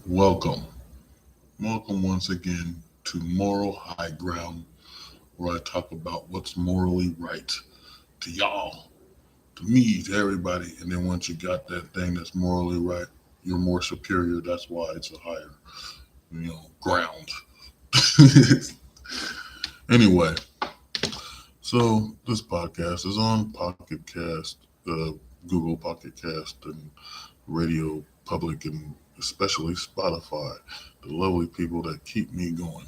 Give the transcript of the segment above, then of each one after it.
Welcome. Welcome once again to Moral High Ground, where I talk about what's morally right to y'all, to me, to everybody. And then once you got that thing that's morally right, you're more superior. That's why it's a higher, ground. Anyway, so this podcast is on Pocket Cast, Google Pocket Cast, and Radio Public, and especially Spotify, the lovely people that keep me going,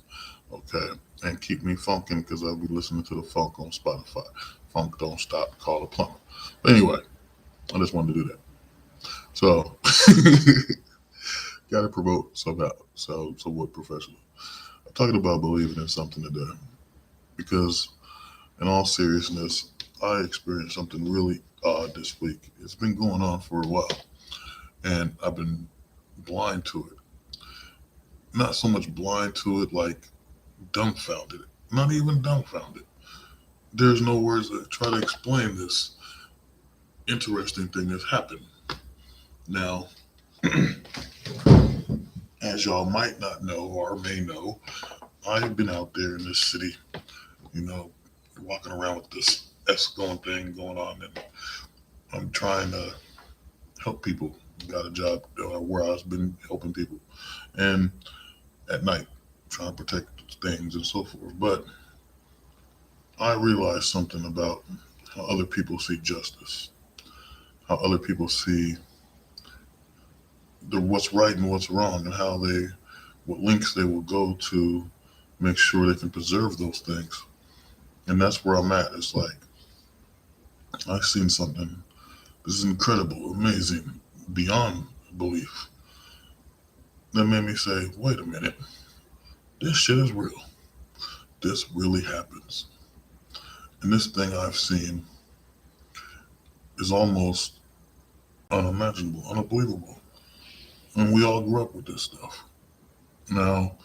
okay, and keep me funking because I'll be listening to the funk on Spotify. Funk don't stop, call a plumber. But anyway, I just wanted to do that. So, got to promote somehow, so somewhat professional. I'm talking about believing in something today because, in all seriousness, I experienced something really odd this week. It's been going on for a while, and I've been blind to it. Not so much blind to it like dumbfounded. Not even dumbfounded. There's no words to try to explain this interesting thing that's happened. Now, as y'all might not know or may know, I've been out there in this city, you know, walking around with this S going thing going on, and I'm trying to help people. Got a job where I've been helping people, and at night, trying to protect things and so forth. But I realized something about how other people see justice, how other people see what's right and what's wrong, and what links they will go to make sure they can preserve those things. And that's where I'm at. It's like I've seen something. This is incredible, amazing, beyond belief. That made me say, wait a minute, this shit is real. This really happens. And this thing I've seen is almost unimaginable, unbelievable. And we all grew up with this stuff. Now,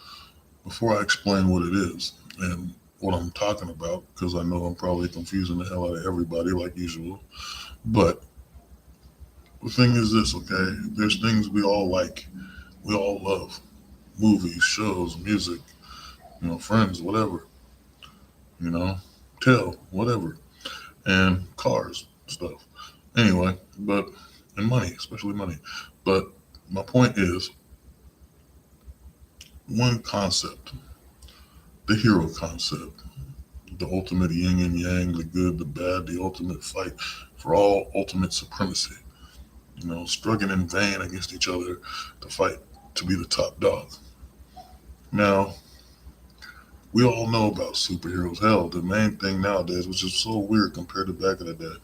before I explain what it is and what I'm talking about, because I know I'm probably confusing the hell out of everybody like usual, but the thing is this, okay? There's things we all like, we all love movies, shows, music, friends, whatever, you know, tell, whatever, and cars, stuff. Anyway, but, and money, especially money. But my point is one concept, the hero concept, the ultimate yin and yang, the good, the bad, the ultimate fight for all ultimate supremacy. Struggling in vain against each other to fight to be the top dog. Now, we all know about superheroes. Hell, the main thing nowadays, which is so weird compared to back in the day,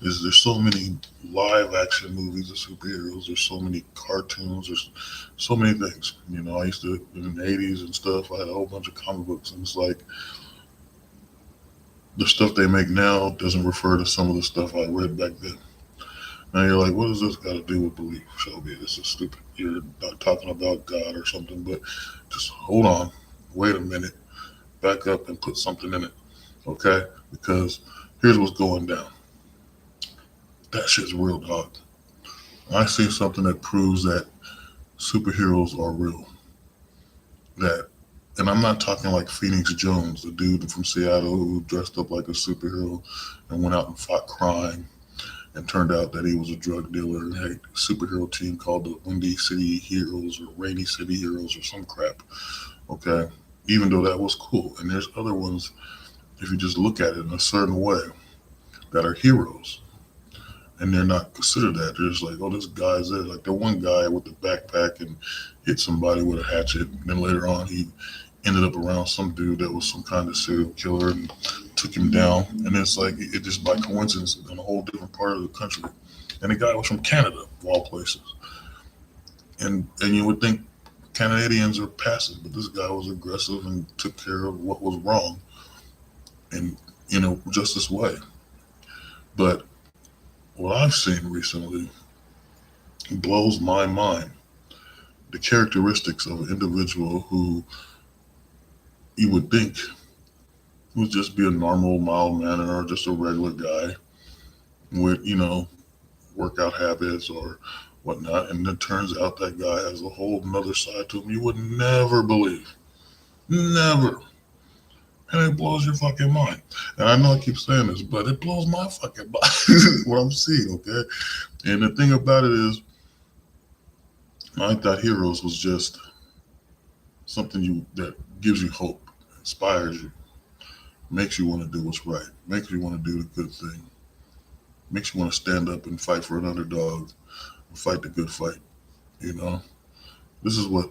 is there's so many live action movies of superheroes. There's so many cartoons. There's so many things. I used to in the '80s and stuff. I had a whole bunch of comic books, and it's like the stuff they make now doesn't refer to some of the stuff I read back then. Now you're like, what does this got to do with belief, Shelby? This is stupid. You're not talking about God or something, but just hold on. Wait a minute. Back up and put something in it. Okay? Because here's what's going down. That shit's real, dog. I see something that proves that superheroes are real. That, and I'm not talking like Phoenix Jones, the dude from Seattle who dressed up like a superhero and went out and fought crime and turned out that he was a drug dealer and had a superhero team called the Windy City Heroes or Rainy City Heroes or some crap. Okay? Even though that was cool. And there's other ones, if you just look at it in a certain way, that are heroes. And they're not considered that. They're just like, oh, this guy's there. Like the one guy with the backpack and hit somebody with a hatchet. And then later on, he ended up around some dude that was some kind of serial killer and took him down. And it's like, it just by coincidence in a whole different part of the country. And the guy was from Canada, of all places. And you would think Canadians are passive, but this guy was aggressive and took care of what was wrong in, just this way. But what I've seen recently blows my mind. The characteristics of an individual who you would think would just be a normal, mild manner or just a regular guy with, workout habits or whatnot, and it turns out that guy has a whole nother side to him you would never believe. Never. And it blows your fucking mind. And I know I keep saying this, but it blows my fucking mind what I'm seeing, okay? And the thing about it is, I thought Heroes was just something you that gives you hope, inspires you, makes you want to do what's right, makes you want to do the good thing, makes you want to stand up and fight for an underdog, fight the good fight. You know, this is what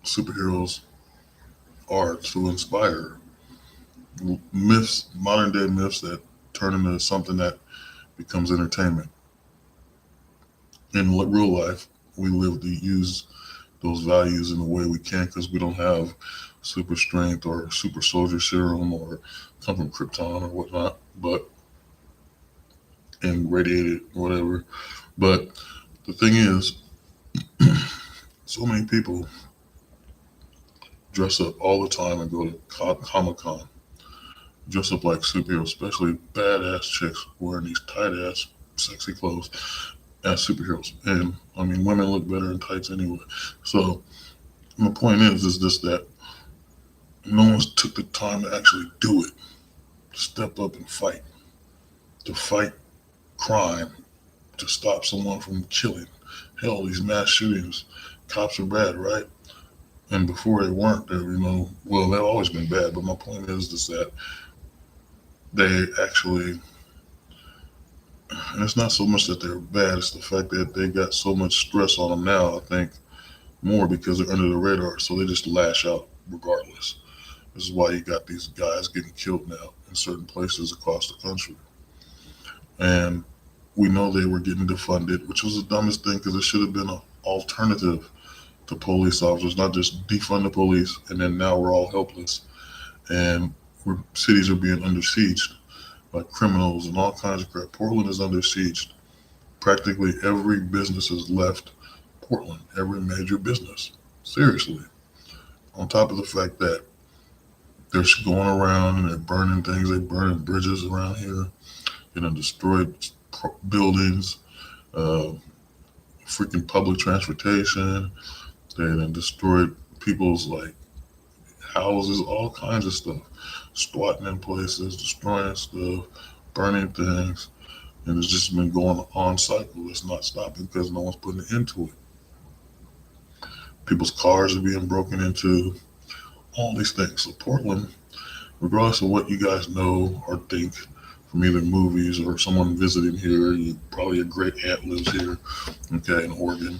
superheroes are, to inspire myths, modern day myths that turn into something that becomes entertainment. In real life, we live to use those values in the way we can because we don't have super strength or super soldier serum or come from Krypton or whatnot, but and radiated whatever. But the thing is, so many people dress up all the time and go to Comic Con, dress up like superheroes, especially badass chicks wearing these tight ass, sexy clothes as superheroes. And I mean, women look better in tights anyway. So my point is just that no one's took the time to actually do it, step up and fight, to fight crime, to stop someone from killing. Hell, these mass shootings, cops are bad, right? And before they weren't, well, they've always been bad. But my point is just that they actually, and it's not so much that they're bad, it's the fact that they got so much stress on them now, I think, more because they're under the radar. So they just lash out regardless. This is why you got these guys getting killed now in certain places across the country. And we know they were getting defunded, which was the dumbest thing because it should have been an alternative to police officers, not just defund the police and then now we're all helpless. And cities are being under siege by criminals and all kinds of crap. Portland is under siege. Practically every business has left Portland, every major business. Seriously. On top of the fact that they're going around and they're burning things, they're burning bridges around here, destroyed buildings, uh, freaking public transportation. They then destroyed people's like houses, all kinds of stuff, squatting in places, destroying stuff, burning things, and it's just been going on cycle. It's not stopping because no one's putting it into it. People's cars are being broken into, all these things. So Portland, regardless of what you guys know or think from either movies or someone visiting here, probably a great aunt lives here, okay, in Oregon.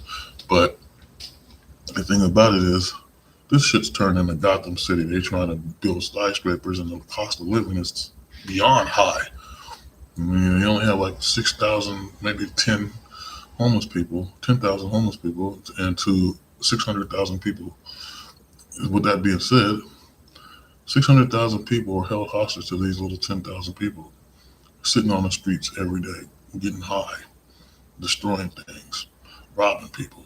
But the thing about it is, this shit's turned into Gotham City. They're trying to build skyscrapers, and the cost of living is beyond high. I mean, you only have like 6,000, maybe 10,000 homeless people, and to 600,000 people. With that being said, 600,000 people are held hostage to these little 10,000 people, sitting on the streets every day, getting high, destroying things, robbing people,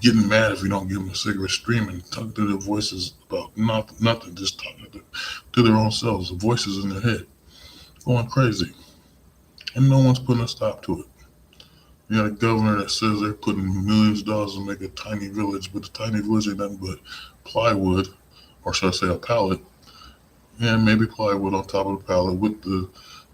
getting mad if you don't give them a cigarette, streaming, talking to their voices about nothing, just talking to their own selves, the voices in their head, going crazy. And no one's putting a stop to it. You got a governor that says they're putting millions of dollars to make a tiny village, but the tiny village ain't nothing but plywood, or should I say a pallet, and maybe plywood on top of the pallet with the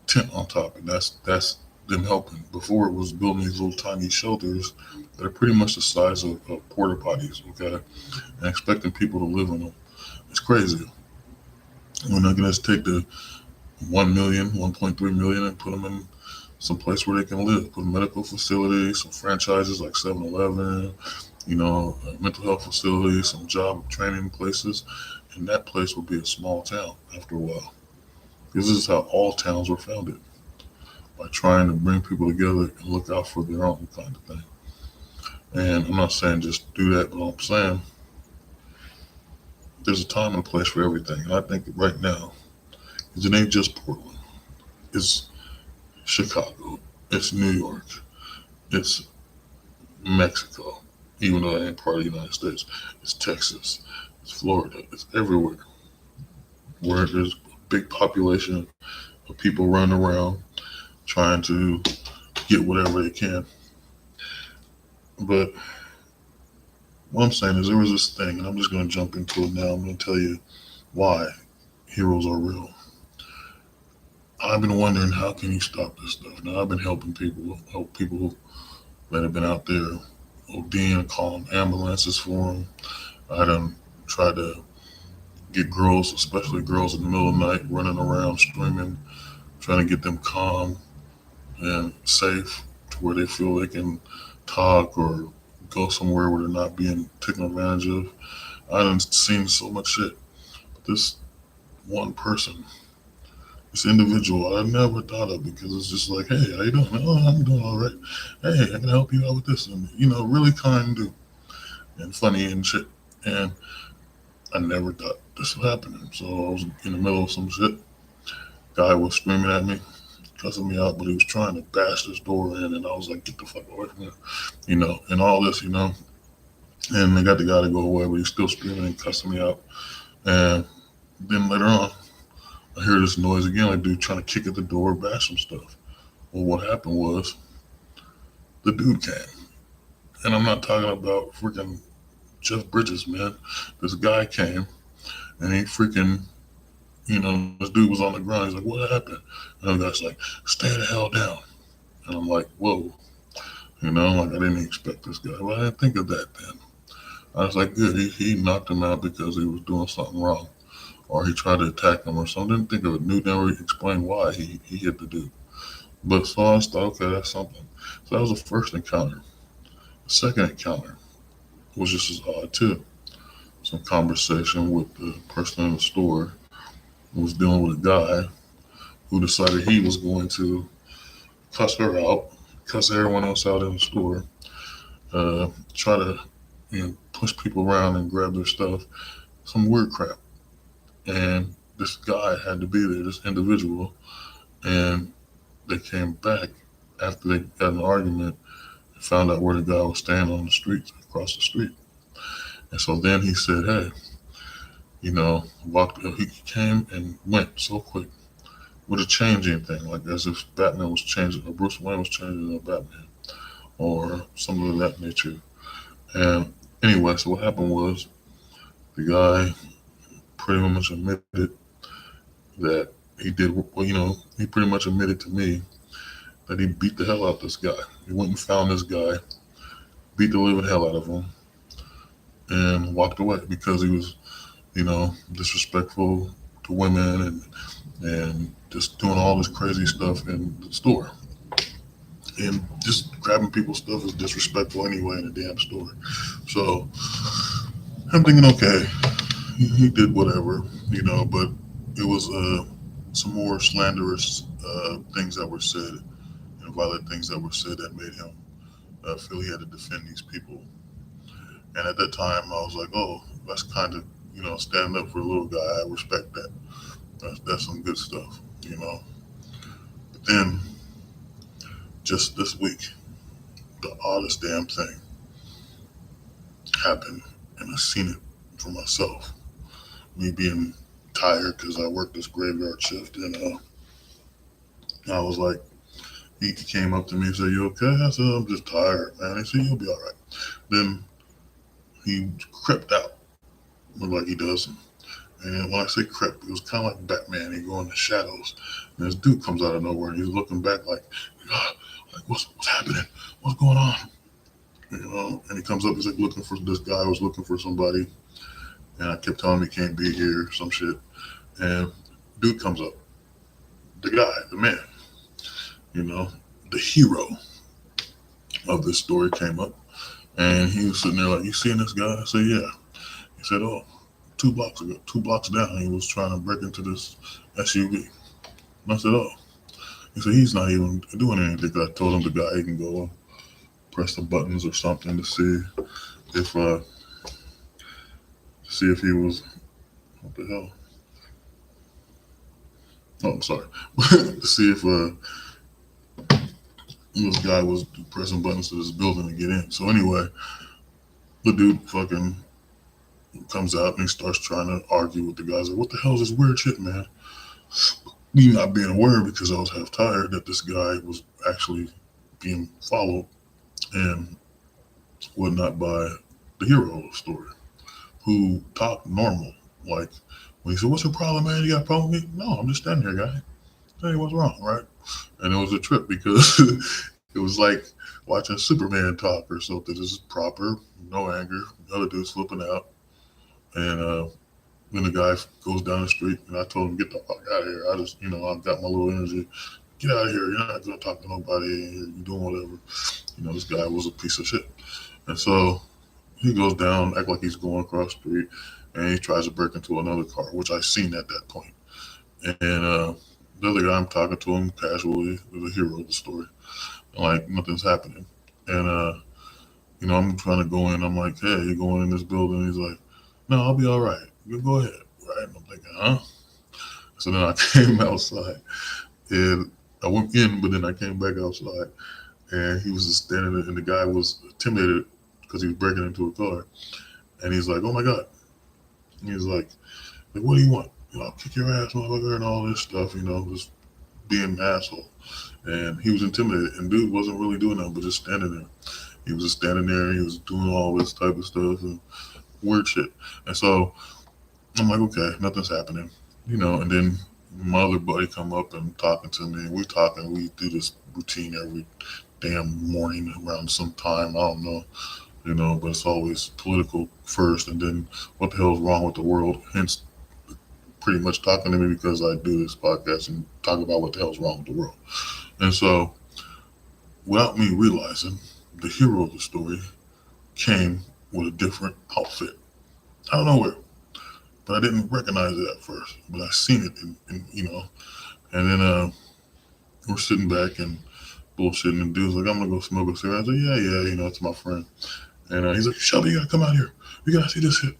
tent on top, and that's them helping. Before it was building these little tiny shelters that are pretty much the size of porta potties, okay, and expecting people to live in them. It's crazy. We're not gonna just take the 1 million, 1.3 million, and put them in some place where they can live. Put a medical facility, some franchises like 7-Eleven, mental health facilities, some job training places, and that place will be a small town after a while. This is how all towns were founded, by trying to bring people together and look out for their own kind of thing. And I'm not saying just do that, but I'm saying there's a time and a place for everything. And I think that right now, because it ain't just Portland, it's Chicago, it's New York, it's Mexico, even though it ain't part of the United States, it's Texas, it's Florida, it's everywhere where there's a big population of people running around trying to get whatever they can. But what I'm saying is there was this thing, and I'm just going to jump into it now. I'm going to tell you why heroes are real. I've been wondering how can you stop this stuff. Now I've been help people that have been out there ODing, calling ambulances for them. I done tried to get girls, especially girls in the middle of the night, running around screaming, trying to get them calm and safe to where they feel they can talk or go somewhere where they're not being taken advantage of. I done seen so much shit. But this one person, this individual, I never thought of because it's just like, hey, how you doing? Oh, I'm doing all right. Hey, I can help you out with this, and really kind dude and funny and shit. And I never thought this would happen. So I was in the middle of some shit. Guy was screaming at me, cussing me out, but he was trying to bash this door in, and I was like, get the fuck away from me, and all this. And they got the guy to go away, but he's still screaming and cussing me out. And then later on, I hear this noise again, like dude trying to kick at the door, bash some stuff. Well, what happened was the dude came, and I'm not talking about freaking Jeff Bridges, man. This guy came, and he freaking, this dude was on the ground. He's like, what happened? And the guy's like, stay the hell down. And I'm like, whoa. Like I didn't expect this guy. But I didn't think of that then. I was like, good. He knocked him out because he was doing something wrong. Or he tried to attack him or something. Didn't think of it. Dude never explained why he hit the dude. But so I thought, okay, that's something. So that was the first encounter. The second encounter was just as odd too. Some conversation with the person in the store who was dealing with a guy who decided he was going to cuss her out, cuss everyone else out in the store, try to push people around and grab their stuff, some weird crap. And this guy had to be there, this individual, and they came back after they got an argument and found out where the guy was standing on the street, across the street. And so then he said, hey, he came and went so quick. Would it change anything? Like as if Batman was changing, or Bruce Wayne was changing into Batman, or something of that nature. And anyway, so what happened was the guy pretty much admitted that he did, he pretty much admitted to me that he beat the hell out of this guy. He went and found this guy, beat the living hell out of him, and walked away because he was, disrespectful to women and just doing all this crazy stuff in the store. And just grabbing people's stuff is disrespectful anyway in a damn store. So I'm thinking, okay, he did whatever, but it was some more slanderous things that were said and violent things that were said that made him feel he had to defend these people. And at that time, I was like, oh, that's kind of, standing up for a little guy. I respect that. That's some good stuff. But then, just this week, the oddest damn thing happened, and I seen it for myself. Me being tired because I worked this graveyard shift, and I was like, he came up to me and said, "You okay?" I said, "I'm just tired, man." He said, "You'll be all right." Then he crept out, looked like he does. And when I say crept, it was kind of like Batman. He go in the shadows, and this dude comes out of nowhere, and he's looking back "Ah, like what's happening? What's going on?" And he comes up, he's like looking for this guy was looking for somebody, and I kept telling him he can't be here, some shit. And dude comes up, the guy, the man, you know, the hero of this story came up, and he was sitting there like, "You seeing this guy?" I said, "Yeah." He said, "Oh, 2 blocks ago, 2 blocks down, he was trying to break into this SUV." And I said, "Oh." He said, "He's not even doing anything." I told him the guy he can go and press the buttons or something to if see if he was what the hell. Oh, I'm sorry. To see if this guy was pressing buttons to this building to get in. So anyway, the dude fucking comes out and he starts trying to argue with the guys. Like, "What the hell is this weird shit, man?" Me not being aware because I was half tired that this guy was actually being followed, and whatnot by the hero of the story, who talked normal. Like when he said, "What's your problem, man? You got a problem with me?" No, I'm just standing here, guy. Tell you what's wrong, right? And it was a trip because it was like watching Superman talk or something. This is proper, no anger. The other dude's flipping out, and then the guy goes down the street, and I told him, "Get the fuck out of here." I just, I got my little energy. Get out of here. You're not gonna talk to nobody. You're doing whatever. This guy was a piece of shit. And so he goes down, act like he's going across the street, and he tries to break into another car, which I seen at that point. And the other guy, I'm talking to him casually, the hero of the story, like nothing's happening. And I'm trying to go in. I'm like, "Hey, you going in this building?" He's like, "No, I'll be all right. You go ahead." Right? And I'm thinking, huh? So then I came outside, and I went in, but then I came back outside, and he was just standing there, and the guy was intimidated because he was breaking into a car, and he's like, "Oh my god!" He's like, "What do you want? I'll kick your ass, motherfucker," and all this stuff. Just being an asshole. And he was intimidated, and dude wasn't really doing that, but just standing there. He was just standing there, and he was doing all this type of stuff and weird shit. And so I'm like, okay, nothing's happening, And then my other buddy come up and talking to me, and we talking. We do this routine every damn morning around some time. I don't know, but it's always political first, and then what the hell is wrong with the world? Hence, pretty much talking to me because I do this podcast and talk about what the hell is wrong with the world. And so, without me realizing, the hero of the story came with a different outfit. I don't know where, but I didn't recognize it at first. But I seen it, and then we're sitting back and bullshitting, and dude's like, "I'm gonna go smoke a cigarette." I was like, "Yeah, yeah, it's my friend." And he's like, "Shelby, you gotta come out here. We gotta see this shit."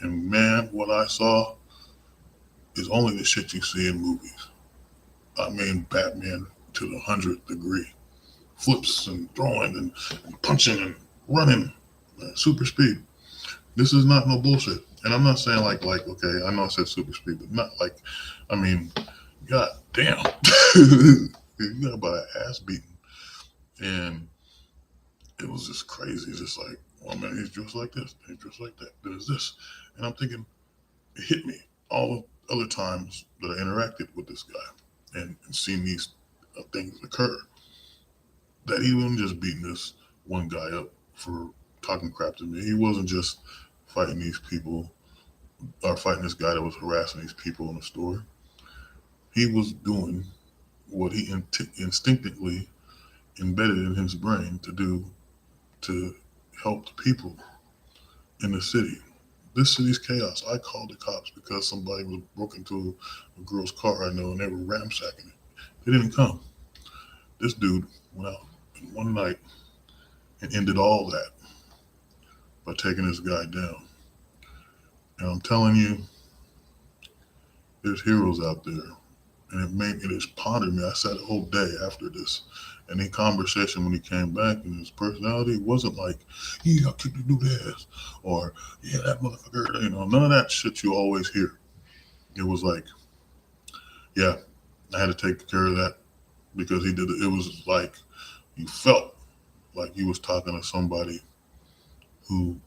And man, what I saw is only the shit you see in movies. I mean, Batman to the 100th degree. Flips and throwing and punching and running, super speed. This is not no bullshit. And I'm not saying like okay, I know I said super speed, but not like, I mean, god damn, you got about an ass beating, and it was just crazy. Just like, oh man, he's just like this, he's just like that. There's this, and I'm thinking, it hit me all the other times that I interacted with this guy and seen these things occur, that he wasn't just beating this one guy up for talking crap to me. He wasn't just fighting these people or fighting this guy that was harassing these people in the store. He was doing what he instinctively embedded in his brain to do to help the people in the city. This city's chaos. I called the cops because somebody was broke into a girl's car I know and they were ransacking it. They didn't come. This dude went out in one night and ended all that by taking this guy down. And I'm telling you, there's heroes out there. And it just pondered me. I sat a whole day after this. And in conversation when he came back, and his personality wasn't like, "Yeah, I'll kick the dude ass," or "Yeah, that motherfucker," none of that shit you always hear. It was like, yeah, I had to take care of that because he did it. It was like you felt like you was talking to somebody who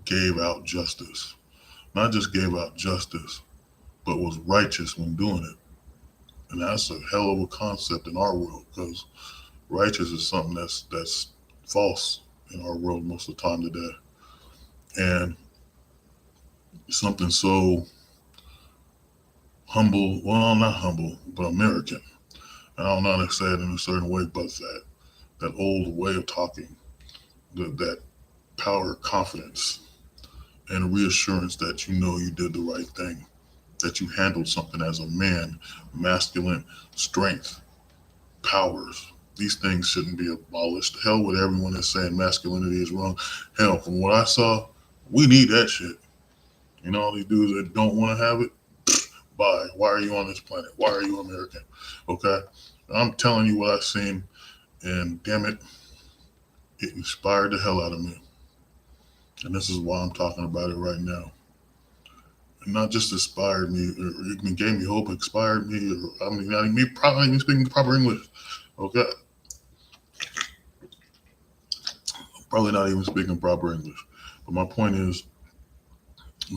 gave out justice. Not just gave out justice, but was righteous when doing it. And that's a hell of a concept in our world because righteous is something that's false in our world most of the time today. And something so humble, well, not humble, but American. And I don't know how to say it in a certain way, but that old way of talking, that power, confidence, and reassurance that you did the right thing, that you handled something as a man, masculine strength, powers. These things shouldn't be abolished. Hell with everyone that's saying masculinity is wrong. Hell, from what I saw, we need that shit. All these dudes that don't want to have it, bye. Why are you on this planet? Why are you American? Okay? I'm telling you what I've seen, and damn it, it inspired the hell out of me. And this is why I'm talking about it right now. And not just inspired me, or it gave me hope, inspired me, or not me probably even speaking proper English. Okay. Probably not even speaking proper English. But my point is,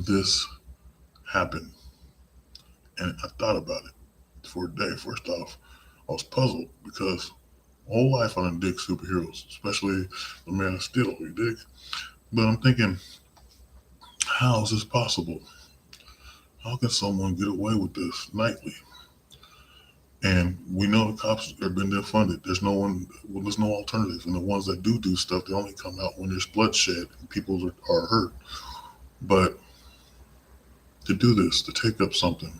this happened, and I thought about it for a day. First off, I was puzzled because my whole life I done dig superheroes, especially the Man of Steel. You dig? But I'm thinking, how is this possible? How can someone get away with this nightly? And we know the cops are being defunded. There's no one. Well, there's no alternative. And the ones that do stuff, they only come out when there's bloodshed and people are hurt. But to do this, to take up something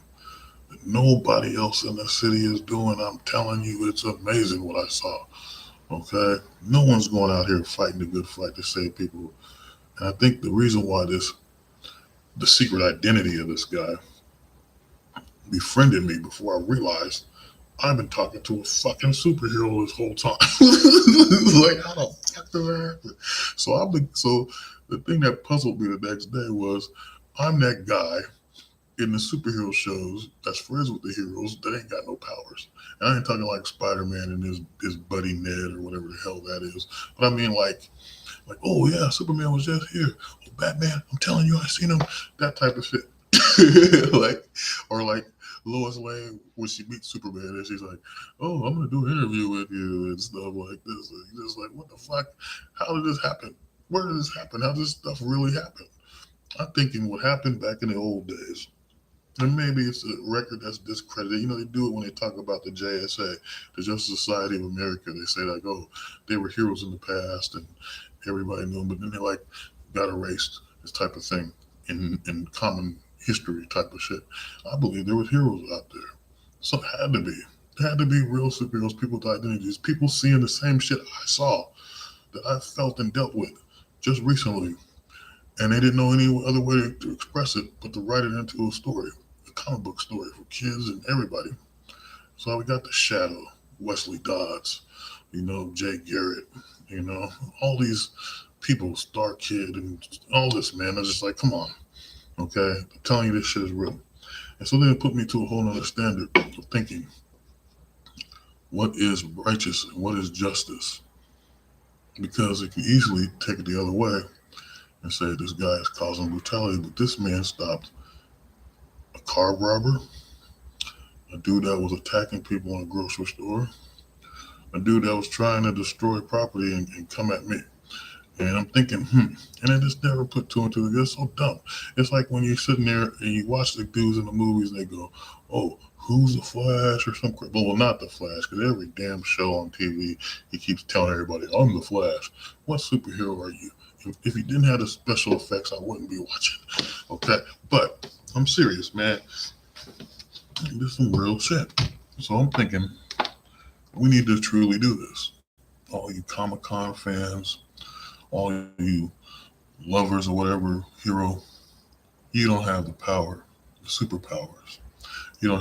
that nobody else in the city is doing, I'm telling you, it's amazing what I saw. Okay, no one's going out here fighting the good fight to save people. And I think the reason why the secret identity of this guy befriended me before I realized I've been talking to a fucking superhero this whole time. Like, how the fuck did that happen? So the thing that puzzled me the next day was I'm that guy in the superhero shows that's friends with the heroes that ain't got no powers. And I ain't talking like Spider Man and his buddy Ned or whatever the hell that is. But I mean like, oh yeah, Superman was just here. Oh, Batman, I'm telling you, I seen him. That type of shit. like, or like Lois Lane when she meets Superman and she's like, "Oh, I'm gonna do an interview with you and stuff like this." And you're just like, "What the fuck? How did this happen? Where did this happen? How did this stuff really happen?" I'm thinking what happened back in the old days. And maybe it's a record that's discredited. You know, they do it when they talk about the JSA, the Justice Society of America. They say like, "Oh, they were heroes in the past, and everybody knew them," but then they like got erased. This type of thing in common history type of shit. I believe there was heroes out there. So it had to be. There had to be real superheroes, people with identities, people seeing the same shit I saw, that I felt and dealt with just recently. And they didn't know any other way to express it but to write it into a story, a comic book story for kids and everybody. So we got the Shadow, Wesley Dodds, Jay Garrett, all these people, Star Kid, and all this, man. I was just like, come on, okay? I'm telling you this shit is real. And so then it put me to a whole nother standard of thinking. What is righteous and what is justice? Because it can easily take it the other way and say this guy is causing brutality, but this man stopped a car robber, a dude that was attacking people in a grocery store, a dude that was trying to destroy property and come at me. And I'm thinking, and I just never put two and two together. It's so dumb. It's like when you're sitting there and you watch the dudes in the movies and they go, "Oh, who's the Flash?" or some crap. Well, not the Flash, because every damn show on TV, he keeps telling everybody, "I'm the Flash." What superhero are you? If you didn't have the special effects, I wouldn't be watching. Okay, but I'm serious, man. This is some real shit. So I'm thinking we need to truly do this. All you Comic Con fans, all you lovers or whatever hero, you don't have the power, the superpowers. You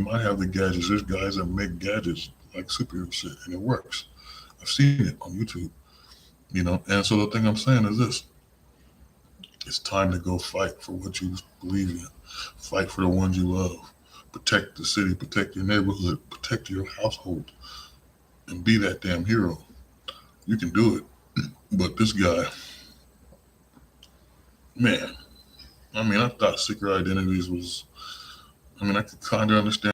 might have the gadgets. There's guys that make gadgets like superhero shit, and it works. I've seen it on YouTube. And so the thing I'm saying is this: it's time to go fight for what you believe in. Fight for the ones you love. Protect the city, protect your neighborhood, protect your household, and be that damn hero. You can do it. But this guy, man, I mean, I thought secret identities was. I mean, I could kind of understand